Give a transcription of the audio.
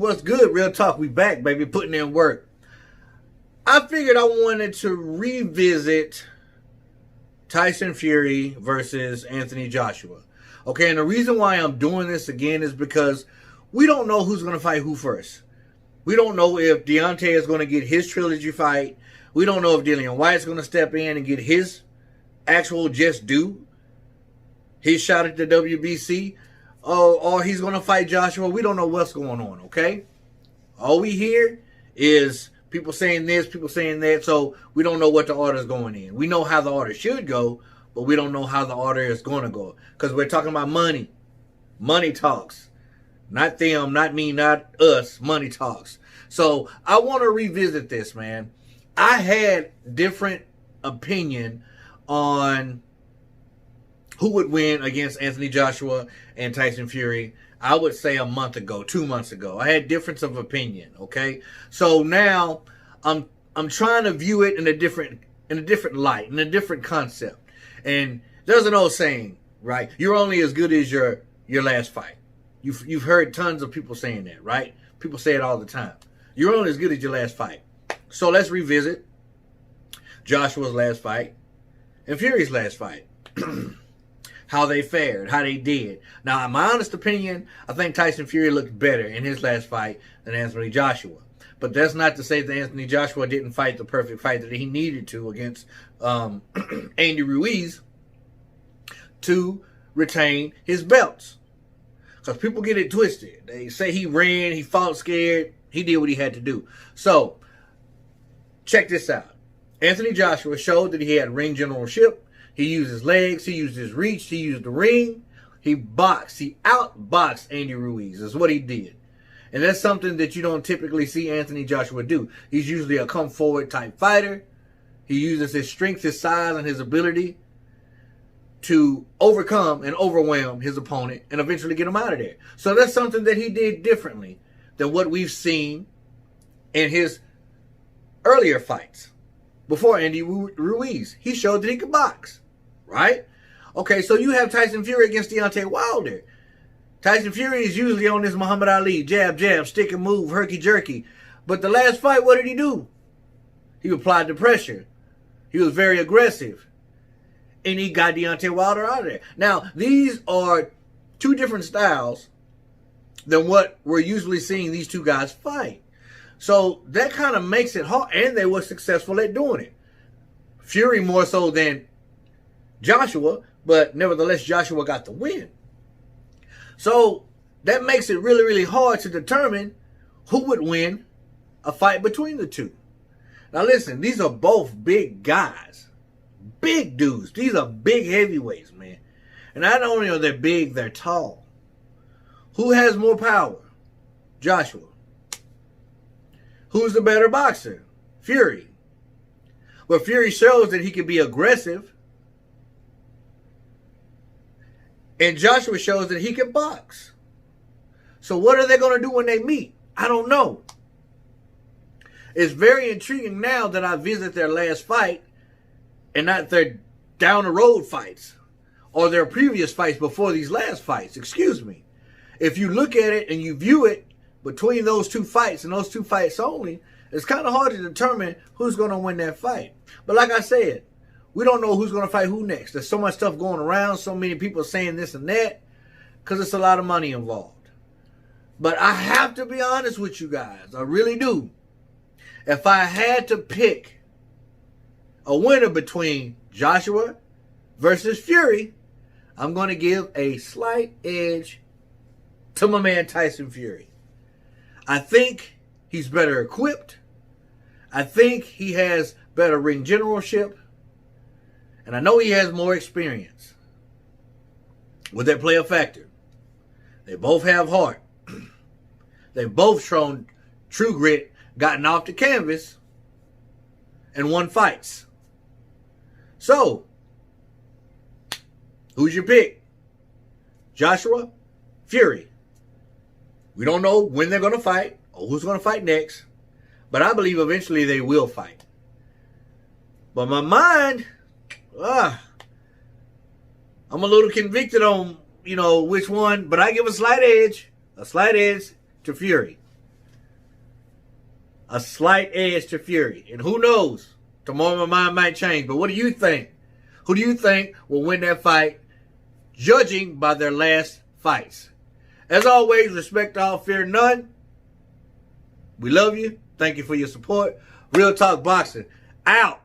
what's good? Real talk, we back, baby, putting in work. I figured I wanted to revisit Tyson Fury versus Anthony Joshua. Okay, and the reason why I'm doing this again is because we don't know who's going to fight who first. We don't know if Deontay is going to get his trilogy fight. We don't know if Dillian Whyte's going to step in and get his actual just due, his shot at the WBC, or he's going to fight Joshua. We don't know what's going on, okay? All we hear is people saying this, people saying that, so we don't know what the order is going in. We know how the order should go, but we don't know how the order is going to go because we're talking about money. Money talks. Not them, not me, not us. Money talks. So I want to revisit this, man. I had different opinion on who would win against Anthony Joshua and Tyson Fury. I would say a month ago, 2 months ago. I had difference of opinion, okay? So now I'm trying to view it in a different light, in a different concept. And there's an old saying, right? You're only as good as your last fight. You've heard tons of people saying that, right? People say it all the time. You're only as good as your last fight. So let's revisit Joshua's last fight and Fury's last fight. How they fared, how they did. Now, in my honest opinion, I think Tyson Fury looked better in his last fight than Anthony Joshua. But that's not to say that Anthony Joshua didn't fight the perfect fight that he needed to against Andy Ruiz to retain his belts. Because people get it twisted. They say he ran, he fought scared, he did what he had to do. So, check this out. Anthony Joshua showed that he had ring generalship. He used his legs, he used his reach, he used the ring. He boxed, he outboxed Andy Ruiz. That's what he did. And that's something that you don't typically see Anthony Joshua do. He's usually a come forward type fighter. He uses his strength, his size, and his ability to overcome and overwhelm his opponent and eventually get him out of there. So that's something that he did differently than what we've seen in his earlier fights. Before Andy Ruiz, he showed that he could box, right? Okay, so you have Tyson Fury against Deontay Wilder. Tyson Fury is usually on this Muhammad Ali, jab, jab, stick and move, herky-jerky. But the last fight, what did he do? He applied the pressure. He was very aggressive. And he got Deontay Wilder out of there. Now, these are two different styles than what we're usually seeing these two guys fight. So that kind of makes it hard. And they were successful at doing it. Fury more so than Joshua. But nevertheless, Joshua got the win. So that makes it really, really hard to determine who would win a fight between the two. Now listen, these are both big guys. Big dudes. These are big heavyweights, man. And not only are they big, they're tall. Who has more power? Joshua. Who's the better boxer? Fury. Well, Fury shows that he can be aggressive. And Joshua shows that he can box. So what are they going to do when they meet? I don't know. It's very intriguing now that I visit their last fight and not their down the road fights or their previous fights before these last fights. Excuse me. If you look at it and you view it between those two fights and those two fights only, it's kind of hard to determine who's going to win that fight. But like I said, we don't know who's going to fight who next. There's so much stuff going around, so many people saying this and that, because it's a lot of money involved. But I have to be honest with you guys. I really do. If I had to pick a winner between Joshua versus Fury, I'm going to give a slight edge to my man Tyson Fury. I think he's better equipped. I think he has better ring generalship. And I know he has more experience. Would that play a factor? They both have heart. They've both shown true grit, gotten off the canvas, and won fights. So, who's your pick? Joshua? Fury? We don't know when they're going to fight or who's going to fight next. But I believe eventually they will fight. But my mind, I'm a little convicted on, which one. But I give a slight edge to Fury. a slight edge to Fury. And who knows? Tomorrow my mind might change. But what do you think? Who do you think will win that fight, judging by their last fights? As always, respect all, fear none. We love you. Thank you for your support. Real Talk Boxing out.